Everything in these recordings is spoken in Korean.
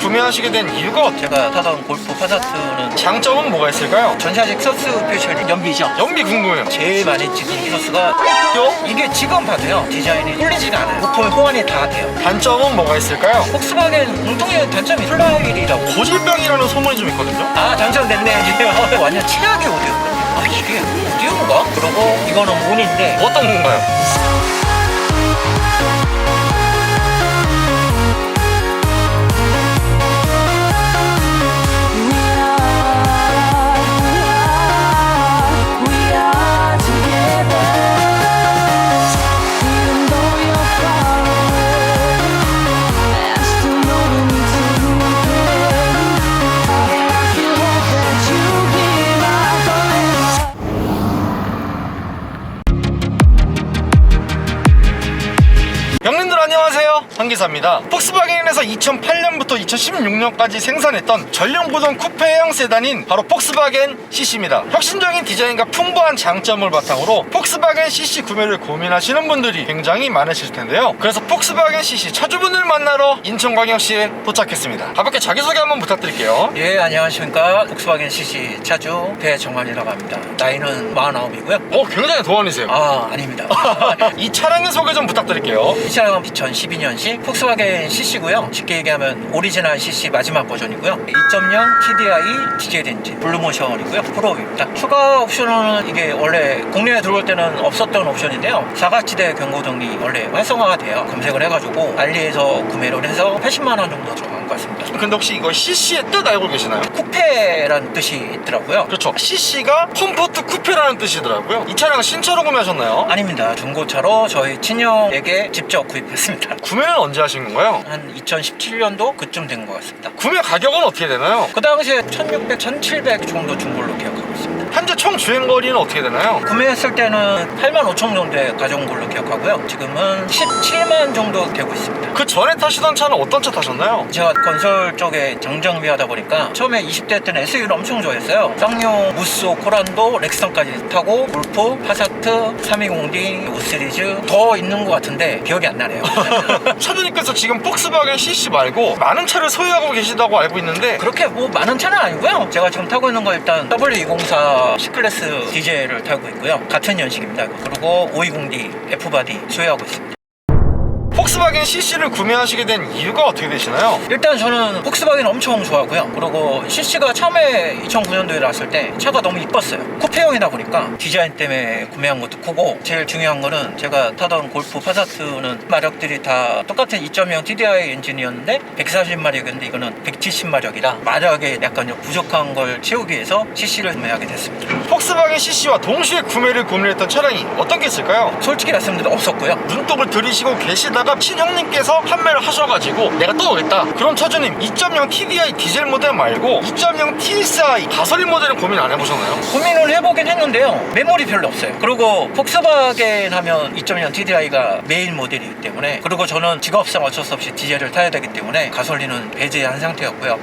구매하시게 된 이유가 제가 타던 골프 파사트는 장점은 뭐가 있을까요? 전자식 서스페셜이 연비죠. 연비 궁금해요. 제일 많이 찍은 서스가 이게 지금 봐도요 디자인이 뚫리지가 않아요. 부품이 호환이 다 돼요. 단점은 뭐가 있을까요? 폭스바겐 공통의 단점이 플라이휠이라고. 고질병이라는 소문이 좀 있거든요. 아 당첨됐네. 이제 완전 최악의 오디오거든요. 아 이게 오디오인가? 그리고 이거는 몬인데 어떤 건가요? 형님들 안녕하세요, 황기사입니다. 폭스바겐에서 2008년부터 2016년까지 생산했던 전륜구동 쿠페형 세단인 바로 폭스바겐 CC입니다. 혁신적인 디자인과 풍부한 장점을 바탕으로 폭스바겐 CC 구매를 고민하시는 분들이 굉장히 많으실 텐데요. 그래서 폭스바겐 CC 차주분을 만나러 인천광역시에 도착했습니다. 가볍게 자기소개 한번 부탁드릴게요. 예 안녕하십니까. 폭스바겐 CC 차주 배정환이라고 합니다. 나이는 49이고요. 굉장히 동안이세요. 아 아닙니다. 이 차량의 소개 좀 부탁드릴게요. 이 차량은 2012년식 폭스바겐 CC고요. 쉽게 얘기하면 오리지널 CC 마지막 버전이고요. 2.0 TDI 디젤 엔진 블루모션이고요. 프로입니다. 추가 옵션은 이게 원래 국내에 들어올 때는 없었던 옵션인데요. 사각지대 경고등이 원래 활성화가 돼요. 검색을 해가지고 알리에서 구매를 해서 80만 원 정도 들어간 것 같습니다. 근데 혹시 이거 CC의 뜻 알고 계시나요? 쿠페라는 뜻이 있더라고요. 그렇죠. CC가 컴포트 쿠페라는 뜻이더라고요. 이 차량은 신차로 구매하셨나요? 아닙니다. 중고차로 저희 친형에게 직접 구입했습니다. 구매는 언제 하신 건가요? 한 2017년도 그쯤 된 것 같습니다. 구매 가격은 어떻게 되나요? 그 당시에 1600, 1700 정도 준 걸로 기억하고 있습니다. 현재 총 주행거리는 어떻게 되나요? 구매했을 때는 8만 5천 정도에 가져온 걸로 기억하고요. 지금은 17만 정도 되고 있습니다. 그 전에 타시던 차는 어떤 차 타셨나요? 제가 건설 쪽에 정정비 하다 보니까 처음에 20대 때는 SU를 엄청 좋아했어요. 쌍용, 무쏘, 코란도, 렉선까지 타고 골프, 파사트, 320D, 5시리즈 더 있는 것 같은데 기억이 안 나네요. 차주님께서 지금 폭스바겐 CC 말고 많은 차를 소유하고 계시다고 알고 있는데 그렇게 뭐 많은 차는 아니고요. 제가 지금 타고 있는 거 일단 W204 C클래스 디젤을 타고 있고요. 같은 연식입니다. 그리고 520D F바디 소유하고 있습니다. 폭스바겐 CC를 구매하시게 된 이유가 어떻게 되시나요? 일단 저는 폭스바겐 엄청 좋아하고요. 그리고 CC가 처음에 2009년도에 나왔을 때 차가 너무 이뻤어요. 쿠페형이다 보니까 디자인 때문에 구매한 것도 크고, 제일 중요한 거는 제가 타던 골프 파사트는 마력들이 다 똑같은 2.0 TDI 엔진이었는데 140마력이었는데 이거는 170마력이라 마력에 약간 부족한 걸 채우기 위해서 CC를 구매하게 됐습니다. 폭스바겐 CC와 동시에 구매를 고민했던 차량이 어떤 게 있을까요? 솔직히 말씀드리면 없었고요. 눈독을 들이시고 계시다가 친형님께서 판매를 하셔가지고 내가 또 오겠다. 그럼 차주님 2.0 TDI 디젤 모델 말고 2.0 TSI 가솔린 모델은 고민 안 해보셨나요? 고민을 해보긴 했는데요. 메모리 별로 없어요. 그리고 폭스바겐 하면 2.0 TDI가 메인 모델이기 때문에, 그리고 저는 직업상 어쩔 수 없이 디젤을 타야 되기 때문에 가솔린은 배제한 상태였고요.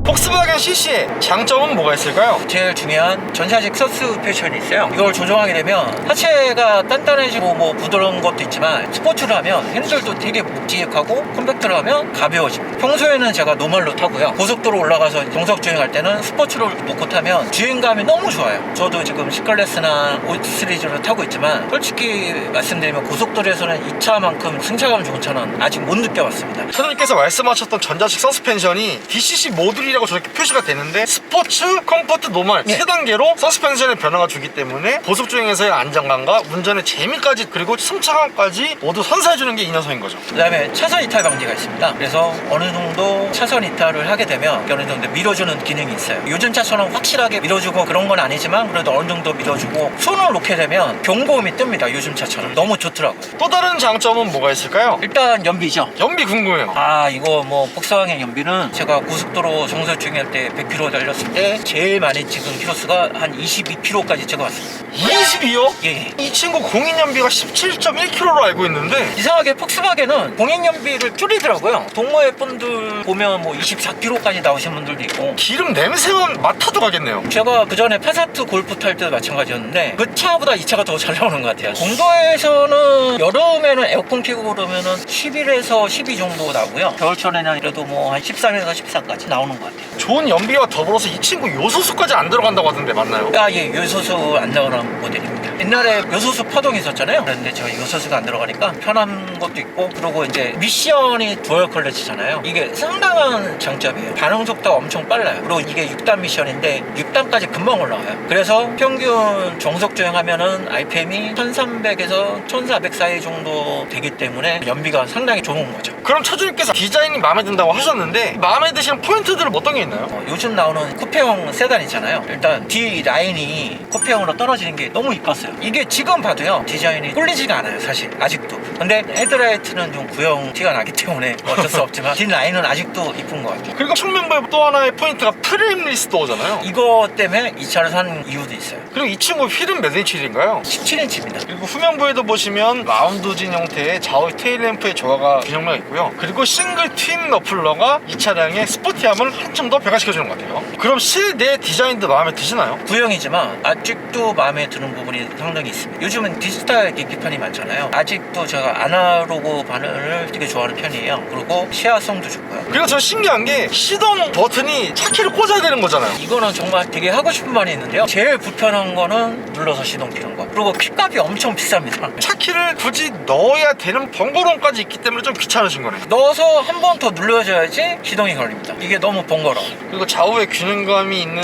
폭스바겐 CC의 장점은 뭐가 있을까요? 제일 중요한 전자식 서스펜션이 있어요. 이걸 조정하게 되면 하체가 단단해지고 뭐 부드러운 것도 있지만, 스포츠를 하면 핸들도 되게 묵직하고 컴팩트를 하면 가벼워집니다. 평소에는 제가 노멀로 타고요. 고속도로 올라가서 정석 주행할 때는 스포츠를 놓고 타면 주행감이 너무 좋아요. 저도 지금 C클래스나 5 시리즈를 타고 있지만 솔직히 말씀드리면 고속도로에서는 이 차만큼 승차감 좋은 차는 아직 못 느껴봤습니다. 차주님께서 말씀하셨던 전자식 서스펜션이 DCC 모듈이라고 저렇게 표시가 되는데 스포츠, 컴포트, 노멀 네. 3단계로 서스펜션의 변화가 주기 때문에 고속주행에서의 안정감과 운전의 재미까지, 그리고 승차감까지 모두 선사해주는 게 이 녀석인 거죠. 그 다음에 차선 이탈 방지가 있습니다. 그래서 어느 정도 차선 이탈을 하게 되면 어느 정도 밀어주는 기능이 있어요. 요즘 차처럼 확실하게 밀어주고 그런 건 아니지만 그래도 어느 정도 밀어주고, 손을 놓게 되면 경고음이 뜹니다. 요즘 차처럼 너무 좋더라고요. 또 다른 장점은 뭐가 있을까요? 일단 연비죠. 연비 궁금해요. 이거 뭐 폭스바겐 연비는 제가 고속도로 정설 주행할 때 때 100km 달렸을 때 제일 많이 찍은 키로수가 한 22km까지 찍어왔습니다. 22요? 예. 이 친구 공인연비가 17.1km로 알고 있는데 이상하게 폭스바겐은 공인연비를 줄이더라고요. 동호회 분들 보면 뭐 24km까지 나오신 분들도 있고. 기름 냄새만 맡아도 가겠네요. 제가 그 전에 파사트 골프 탈 때도 마찬가지였는데 그 차보다 이 차가 더 잘 나오는 것 같아요. 공도에서는 여름에는 에어컨 켜고 그러면은 11에서 12 정도 나오고요. 겨울철에는 그래도 뭐 한 13에서 14까지 나오는 것 같아요. 좋은 연비와 더불어서 이 친구 요소수까지 안 들어간다고 하던데 맞나요? 아, 예, 요소수 안 들어가는 모델입니다. 옛날에 요소수 파동이 있었잖아요. 그런데 저희 요소수가 안 들어가니까 편한 것도 있고, 그리고 이제 미션이 듀얼 클래치잖아요. 이게 상당한 장점이에요. 반응 속도가 엄청 빨라요. 그리고 이게 6단 미션인데 6단까지 금방 올라와요. 그래서 평균 정속 주행하면은 RPM이 1300에서 1400 사이 정도 되기 때문에 연비가 상당히 좋은 거죠. 그럼 차주님께서 디자인이 마음에 든다고 하셨는데 마음에 드시는 포인트들은 어떤 게 있나요? 요즘 나오는 쿠페형 세단 있잖아요. 일단 뒤 라인이 쿠페형으로 떨어지는 게 너무 이뻤어요. 이게 지금 봐도요, 디자인이 꿀리지가 않아요, 사실 아직도. 근데 헤드라이트는 좀 구형 티가 나기 때문에 어쩔 수 없지만 뒷 라인은 아직도 이쁜 것 같아요. 그리고 측면부의 또 하나의 포인트가 프레임리스 도어잖아요. 이거 때문에 이 차를 산 이유도 있어요. 그리고 이 친구 휠은 몇 인치인가요? 17인치입니다. 그리고 후면부에도 보시면 라운드진 형태의 좌우 테일램프의 조화가 균형되어 있고요. 그리고 싱글 트윈 머플러가 이 차량의 스포티함을 한층 더 배가시켜주는 것 같아요. 그럼 실내 디자인도 마음에 드시나요? 구형이지만 아직도 마음에 드는 부분이 상당히 있습니다. 요즘은 디지털 계기판이 많잖아요. 아직도 제가 아날로그 반응을 되게 좋아하는 편이에요. 그리고 시야성도 좋고요. 그리고 저 신기한 게 시동 버튼이 차키를 꽂아야 되는 거잖아요. 이거는 정말 되게 하고 싶은 말이 있는데요. 제일 불편한 거는 눌러서 시동 켜는 거. 그리고 kit값이 엄청 비쌉니다. 차키를 굳이 넣어야 되는 번거로움까지 있기 때문에 좀 귀찮으신 거네요. 넣어서 한 번 더 눌러줘야지 시동이 걸립니다. 이게 너무 번거로워. 그리고 좌우에 균형감이 있는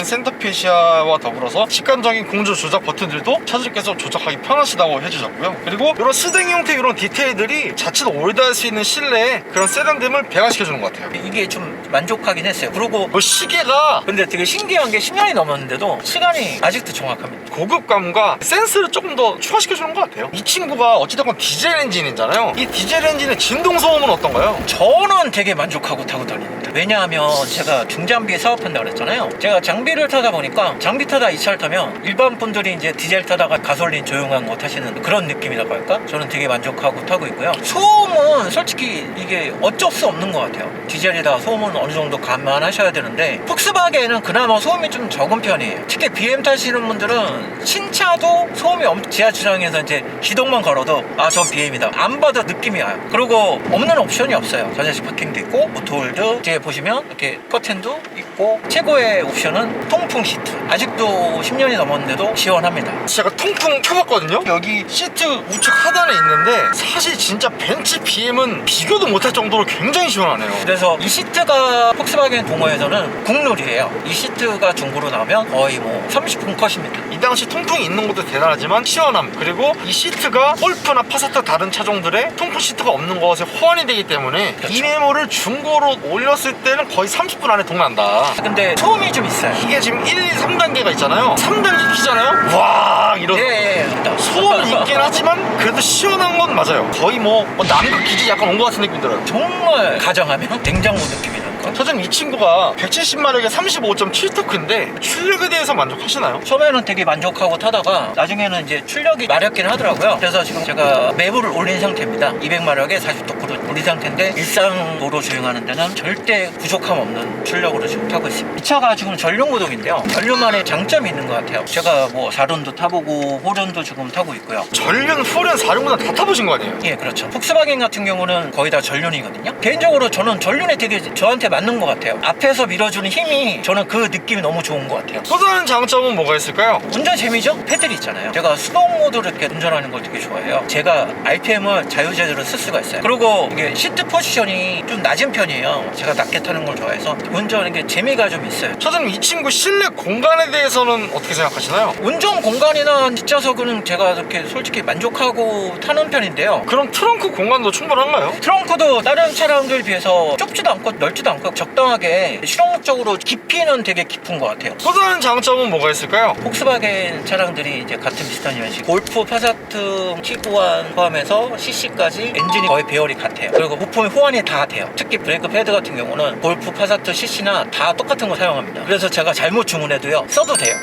센터페시아와 더불어서 직관적인 공조 조작 버튼들도 차주님께서 조작하기 편하시다고 해주셨고요. 그리고 이런 스댕 형태 이런 디테일들이 자칫 올드할 수 있는 실내에 그런 세련됨을 배가시켜주는 것 같아요. 이게 좀 만족하긴 했어요. 그리고 뭐 시계가 근데 되게 신기한 게 10년이 넘었는데도 시간이 아직도 정확합니다. 고급감과 센스를 조금 더 추가시켜주는 것 같아요. 이 친구가 어찌됐건 디젤 엔진이잖아요. 이 디젤 엔진의 진동 소음은 어떤가요? 저는 되게 만족하고 타고 다닙니다. 왜냐하면 제가 중장비 사업한다고 그랬잖아요. 제가 장비를 타다 보니까 장비 타다 이 차를 타면 일반 분들이 이제 디젤 타다가 가솔린 조용한 거 타시는 그런 느낌이라고 할까? 저는 되게 만족하고 타고 있고요. 소음은 솔직히 이게 어쩔 수 없는 것 같아요. 디젤이다 소음은 어느 정도 감안하셔야 되는데 폭스바겐은 그나마 소음이 좀 적은 편이에요. 특히 BM 타시는 분들은 신차도 소음이 지하 주차장에서 이제 시동만 걸어도 아, 전 BM이다 안 봐도 느낌이 와요. 그리고 없는 옵션이 없어요. 전자식 파킹도 있고 오토홀드 뒤에 보시면 이렇게 커튼도 있고 최고의 옵션은 통풍 시트. 아직도 10년이 넘었는데도 시원합니다. 제가 통풍 켜봤거든요. 여기 시트 우측 하단에 있는데 사실 진짜 벤츠 BM은 비교도 못할 정도로 굉장히 시원하네요. 그래서 이 시트가 폭스바겐 동호회에서는 국룰이에요. 이 시트가 중고로 나오면 거의 뭐 30분 컷입니다. 이 당시 통풍이 있는 것도 대단하지만 시원함, 그리고 이 시트가 골프나 파사트 다른 차종들의 통풍 시트가 없는 것에 호환이 되기 때문에 그렇죠. 이 메모를 중고로 올렸을 때는 거의 30분 안에 동난다. 근데 소음이 좀 있어요. 이게 지금 1, 2, 3단계가 있잖아요. 3단계 키잖아요. 와 이런 예. 소음은 있긴 하지만 그래도 시원한 건 맞아요. 거의 뭐 남극 기지 약간 온 것 같은 느낌 들어요. 정말 가정하면 냉장고 느낌이랄까? 사실 이 친구가 170마력에 35.7토크인데 출력에 대해서 만족하시나요? 처음에는 되게 만족하고 타다가 나중에는 이제 출력이 마렵긴 하더라고요. 그래서 지금 제가 매부를 올린 상태입니다. 200마력에 40토크를 올린 상태인데 일상 도로 주행하는 데는 절대 부족함 없는 출력으로 지금 타고 있습니다. 이 차가 지금 전륜구동인데요. 전륜만의 장점이 있는 것 같아요. 제가 뭐 4륜도 타보고 5륜도 지금 타고 있고요. 전륜, 후륜, 4륜보다 다 타보신 거 아니에요? 예, 그렇죠. 폭스바겐 같은 경우는 거의 다 전륜이거든요. 개인적으로 저는 전륜에 되게 저한테 맞는 것 같아요. 앞에서 밀어주는 힘이 저는 그 느낌이 너무 좋은 것 같아요. 또 다른 장점은 뭐가 있을까요? 운전 재미죠? 패들이 있잖아요. 제가 수동 모드로 이렇게 운전하는 걸 되게 좋아해요. 제가 RPM을 자유제대로 쓸 수가 있어요. 그리고 이게 시트 포지션이 좀 낮은 편이에요. 제가 낮게 타는 걸 좋아해서 운전하는 게 재미가 좀 있어요. 차장님 이 친구 실내 공간에 대해서는 어떻게 생각하시나요? 운전 공간이나 뒷좌석은 제가 이렇게 솔직히 만족하고 타는 편인데요. 그럼 트렁크 공간도 충분한가요? 트렁크도 다른 차량들 비해서 좁지도 않고 넓지도 않고 적당하게 실용적으로 깊이는 되게 깊은 것 같아요. 또 다른 장점은 뭐가 있을까요? 폭스바겐 차량들이 이제 같은 비슷한 연식, 골프, 파사트, 티구안 포함해서 CC까지 엔진이 거의 배열이 같아요. 그리고 부품이 호환이 다 돼요. 특히 브레이크 패드 같은 경우는 골프, 파사트, CC나 다 똑같은 거 사용합니다. 그래서 제가 잘못 주문해도요 써도 돼요.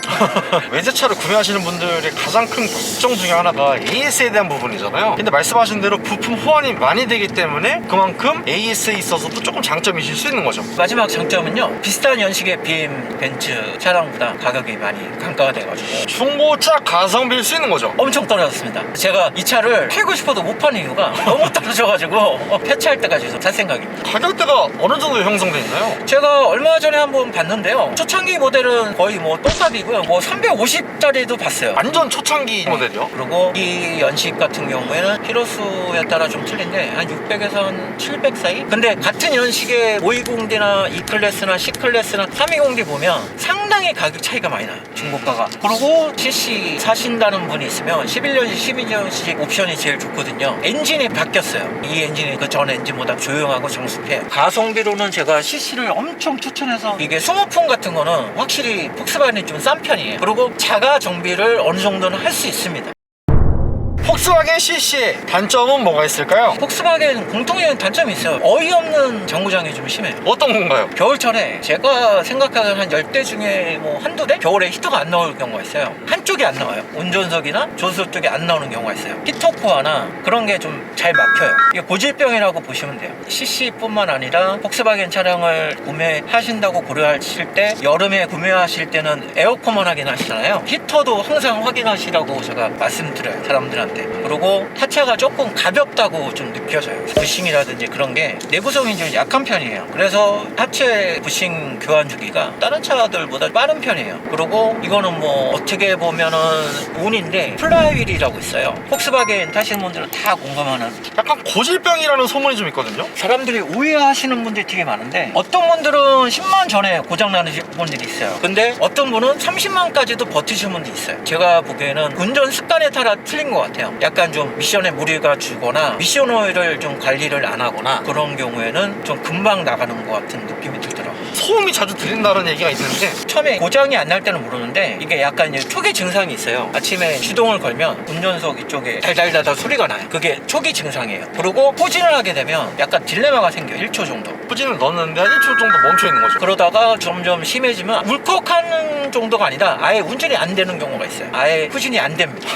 외제차를 구매하시는 분들의 가장 큰 걱정 중에 하나가 AS에 대한 부분이잖아요. 근데 말씀하신 대로 부품 호환이 많이 되기 때문에 그만큼 AS에 있어서도 조금 장점이실 수 있는 거죠. 마지막 장점은요, 비슷한 연식의 BM 벤츠 차량보다 가격이 많이 강가가 돼가지고 중고차 가성비일 수 있는 거죠. 엄청 떨어졌습니다. 제가 이 차를 팔고 싶어도 못 파는 이유가 너무 떨어져가지고 폐차할 때까지 살 생각입니다. 가격대가 어느 정도 형성돼 있나요? 제가 얼마 전에 한번 봤는데요, 초창기 모델은 거의 뭐 똥값이고요, 뭐 350짜리도 봤어요. 완전 초창기 모델이요? 그리고 이 연식 같은 경우에는 키로수에 따라 좀 틀린데 한 600에서 한 700 사이? 근데 같은 연식의 520D나 E클래스나 C클래스나 320D 보면 상당히 가격 차이가 많이 나요, 중고가가. 그리고 CC 사신다는 분이 있으면 11년식, 12년식 옵션이 제일 좋거든요. 엔진이 바뀌었어요. 이 엔진이 그 전 엔진보다 조용하고 정숙해요. 가성비로는 제가 CC를 엄청 추천해서, 이게 소모품 같은 거는 확실히 폭스바겐이 좀 싼 편이에요. 그리고 자가 정비를 어느 정도는 할 수 있습니다. 폭스바겐 CC의 단점은 뭐가 있을까요? 폭스바겐 공통적인 단점이 있어요. 어이없는 정구장이 좀 심해요. 어떤 건가요? 겨울철에 제가 생각하는 한 10대 중에 뭐 한두 대? 겨울에 히터가 안 나올 경우가 있어요. 한쪽이 안 나와요. 운전석이나 조수석 쪽이 안 나오는 경우가 있어요. 히터 코어나 그런 게 좀 잘 막혀요. 이게 고질병이라고 보시면 돼요. CC뿐만 아니라 폭스바겐 차량을 구매하신다고 고려하실 때, 여름에 구매하실 때는 에어컨만 확인하시잖아요. 히터도 항상 확인하시라고 제가 말씀드려요, 사람들한테. 그리고 하체가 조금 가볍다고 좀 느껴져요. 부싱이라든지 그런 게 내구성이 좀 약한 편이에요. 그래서 하체 부싱 교환 주기가 다른 차들보다 빠른 편이에요. 그리고 이거는 뭐 어떻게 보면은 운인데, 플라이휠이라고 있어요. 폭스바겐 타시는 분들은 다 공감하는, 약간 고질병이라는 소문이 좀 있거든요. 사람들이 오해하시는 분들이 되게 많은데, 어떤 분들은 10만 전에 고장나는 분들이 있어요. 근데 어떤 분은 30만까지도 버티시는 분들이 있어요. 제가 보기에는 운전 습관에 따라 틀린 것 같아요. 약간 좀 미션에 무리가 주거나 미션 오일을 좀 관리를 안 하거나 그런 경우에는 좀 금방 나가는 것 같은 느낌이 들더라고요. 소음이 자주 들린다는 얘기가 있는데, 처음에 고장이 안 날 때는 모르는데 이게 약간 이제 초기 증상이 있어요. 아침에 시동을 걸면 운전석 이쪽에 달달달달 소리가 나요. 그게 초기 증상이에요. 그리고 후진을 하게 되면 약간 딜레마가 생겨요. 1초 정도. 후진을 넣었는데 한 1초 정도 멈춰 있는 거죠. 그러다가 점점 심해지면 울컥하는 정도가 아니라 아예 운전이 안 되는 경우가 있어요. 아예 후진이 안 됩니다.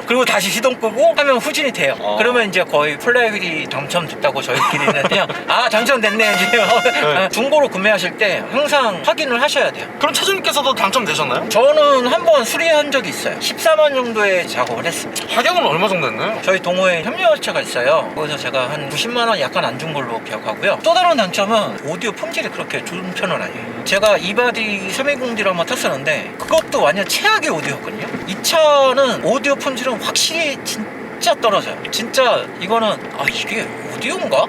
그리고 다시 시동 끄고 하면 후진이 돼요. 그러면 이제 거의 플라이휠이 당첨됐다고 저희끼리 했는데요. 아, 당첨됐네 지금. 네. 중고로 구매하실 때 항상 확인을 하셔야 돼요. 그럼 차주님께서도 당첨되셨나요? 저는 한번 수리한 적이 있어요. 14만 정도의 작업을 했습니다. 가격은 얼마 정도 했나요? 저희 동호회 협력업체가 있어요. 거기서 제가 한 90만 원 약간 안 준 걸로 기억하고요. 또 다른 단점은 오디오 품질이 그렇게 좋은 편은 아니에요. 제가 이바디 320D를 한번 탔었는데 그것도 완전 최악의 오디오였거든요. 이 차는 오디오 품질은 확실히 진짜 떨어져요. 진짜 이거는 이게 오디오인가?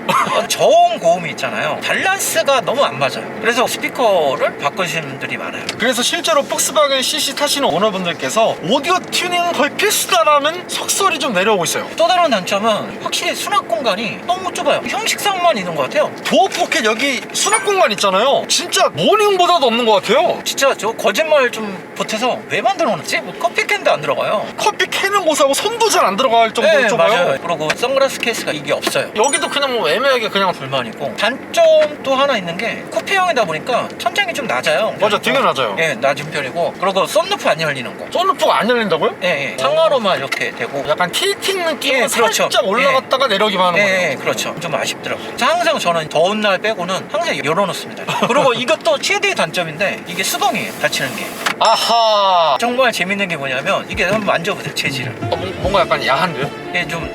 저음 고음이 있잖아요. 밸런스가 너무 안 맞아요. 그래서 스피커를 바꾸시는 분들이 많아요. 그래서 실제로 폭스바겐 CC 타시는 오너분들께서 오디오 튜닝은 거의 필수다라는 속설이 좀 내려오고 있어요. 또 다른 단점은 확실히 수납 공간이 너무 좁아요. 형식상만 있는 것 같아요. 도어 포켓 여기 수납 공간 있잖아요. 진짜 모닝보다도 없는 것 같아요. 진짜 저 거짓말 좀 보태서 왜 만들어 놨지? 뭐 커피 캔도 안 들어가요. 커피 캔은 못사고 손도 잘 안 들어갈 정도로 좁아요. 맞아요. 그리고 선글라스 케이스가 이게 없어요. 여기도 그냥 뭐 애매하게 그냥 불만이고, 단점 또 하나 있는 게 쿠페형이다 보니까 천장이 좀 낮아요. 맞아, 되게 낮아요. 예, 낮은 편이고, 그리고 썬루프 안 열리는 거. 썬루프가 안 열린다고요? 예, 상하로만 이렇게 되고. 약간 틸팅 느낌은 예, 그렇죠. 살짝 올라갔다가 내려오기만 하는 거예요. 예, 그렇죠. 좀 아쉽더라고요. 그래서 항상 저는 더운 날 빼고는 항상 열어놓습니다. 그리고 이것도 최대의 단점인데 이게 수동이에요, 닫히는 게. 아하. 정말 재밌는 게 뭐냐면 이게 한번 만져보세요, 재질을. 뭔가 약간 야한데요? 이게 좀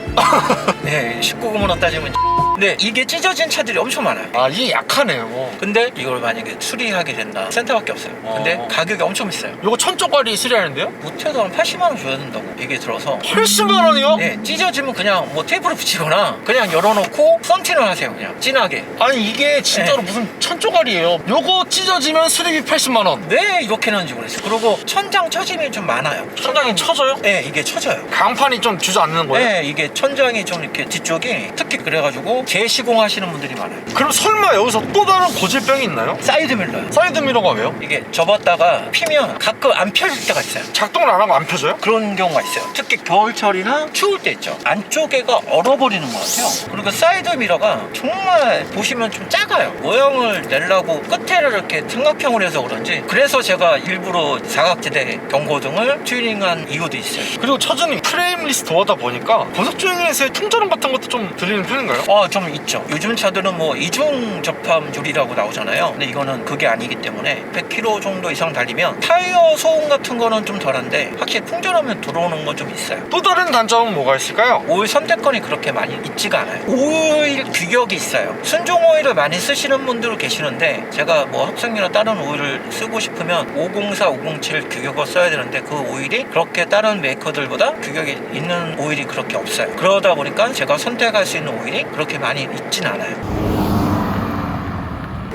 19금으로 따지면 근데 이게 찢어진 차들이 엄청 많아요. 아, 이게 약하네요. 근데 이걸 만약에 수리하게 된다, 센터밖에 없어요. 근데 가격이 엄청 비싸요. 요거 1000쪽짜리 수리하는데요? 못해도 한 80만 원 줘야 된다고 얘기 들어서. 80만 원이요? 네, 찢어지면 그냥 뭐 테이프로 붙이거나 그냥 열어놓고 썬팅을 하세요. 그냥 진하게. 아니 이게 진짜로 무슨 1000쪽짜리예요. 요거 찢어지면 수리비 80만 원. 왜 이렇게 하는지 모르겠어요. 그리고 천장 처짐이 좀 많아요. 천장이 쳐져요? 네, 이게 쳐져요. 강판이 좀 주저앉는 거예요? 때문에 이게 천장이 좀 이렇게 뒤쪽이 특히 그래가지고 재시공하시는 분들이 많아요. 그럼 설마 여기서 또 다른 고질병이 있나요? 사이드 밀러요. 사이드 미러가 왜요? 이게 접었다가 피면 가끔 안 펴질 때가 있어요. 작동을 안 하고 안 펴져요? 그런 경우가 있어요. 특히 겨울철이나 추울 때 있죠. 안쪽에가 얼어버리는 것 같아요. 그리고 사이드 미러가 정말 보시면 좀 작아요. 모양을 내려고 끝에를 이렇게 삼각형으로 해서 그런지, 그래서 제가 일부러 사각지대 경고등을 튜닝한 이유도 있어요. 그리고 차주님 프레임리스 도어다 보니까 고속주행에서의 통전음 같은 것도 좀 들리는 편인가요? 좀 있죠. 요즘 차들은 뭐 이중 접함줄이라고 나오잖아요. 근데 이거는 그게 아니기 때문에 100km 정도 이상 달리면 타이어 소음 같은 거는 좀 덜한데 확실히 풍전하면 들어오는 건 좀 있어요. 또 다른 단점은 뭐가 있을까요? 오일 선택권이 그렇게 많이 있지가 않아요. 오일 규격이 있어요. 순종 오일을 많이 쓰시는 분들 계시는데, 제가 뭐 합성유나 다른 오일을 쓰고 싶으면 504, 507 규격을 써야 되는데 그 오일이 그렇게 다른 메이커들보다 규격이 있는 오일이 그렇게 없어요. 그러다 보니까 제가 선택할 수 있는 오일이 그렇게 많이 있진 않아요.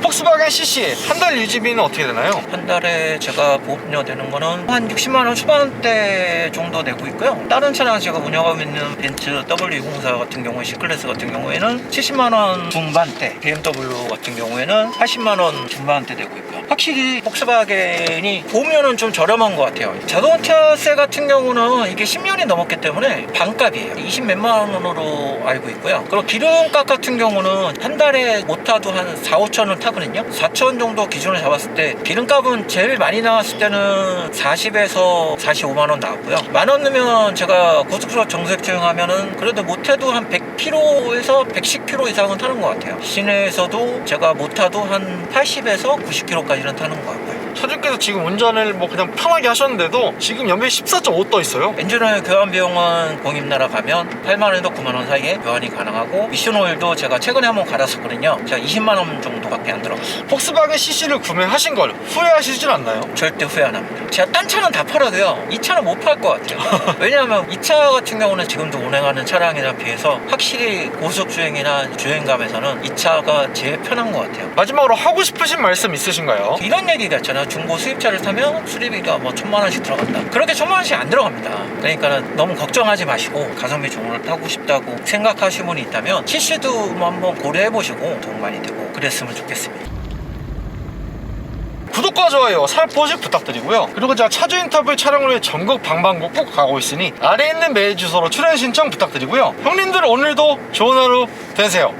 폭스바겐 CC 한 달 유지비는 어떻게 되나요? 한 달에 제가 보험료 되는 거는 한 60만 원 초반대 정도 내고 있고요. 다른 차량 제가 운영하고 있는 벤츠 W204 같은 경우에, C클래스 같은 경우에는 70만 원 중반대, BMW 같은 경우에는 80만 원 중반대 내고 있고요. 확실히 폭스바겐이 보험료는 좀 저렴한 것 같아요. 자동차세 같은 경우는 이게 10년이 넘었기 때문에 반값이에요. 20 몇만 원으로 알고 있고요. 그리고 기름값 같은 경우는 한 달에 못 타도 한 4, 5천 원 타거든요. 4천 정도 기준을 잡았을 때 기름값은 제일 많이 나왔을 때는 40에서 45만 원 나왔고요. 만 원 넣으면 제가 고속도로 정색 주행하면은 그래도 못해도 한 100km에서 110km 이상은 타는 것 같아요. 시내에서도 제가 못 타도 한 80에서 90km까지는 타는 것 같고요. 차주께서 지금 운전을 뭐 그냥 편하게 하셨는데도 지금 연비에 14.5 떠 있어요. 엔진오일 교환 비용은 공임나라 가면 8만원에서 9만원 사이에 교환이 가능하고, 미션오일도 제가 최근에 한번 갈았었거든요. 제가 20만원 정도밖에 안 들어갔어요. 폭스바겐 CC를 구매하신 걸 후회하시진 않나요? 절대 후회 안 합니다. 제가 딴 차는 다 팔아도요, 이 차는 못 팔 것 같아요. 왜냐하면 이 차 같은 경우는 지금도 운행하는 차량에 비해서 확실히 고속주행이나 주행감에서는 이 차가 제일 편한 것 같아요. 마지막으로 하고 싶으신 말씀 있으신가요? 이런 얘기가 있잖아요. 중고 수입차를 타면 수리비가 뭐 1,000만 원씩 들어간다. 그렇게 1,000만 원씩 안 들어갑니다. 그러니까 너무 걱정하지 마시고 가성비 좋은 걸 타고 싶다고 생각하시는 분이 있다면 CC도 한번 고려해 보시고 도움 많이 되고 그랬으면 좋겠습니다. 구독과 좋아요 살포시 부탁드리고요. 그리고 제가 차주 인터뷰 촬영을 위해 전국 방방곡 꼭 가고 있으니 아래에 있는 메일 주소로 출연 신청 부탁드리고요. 형님들 오늘도 좋은 하루 되세요.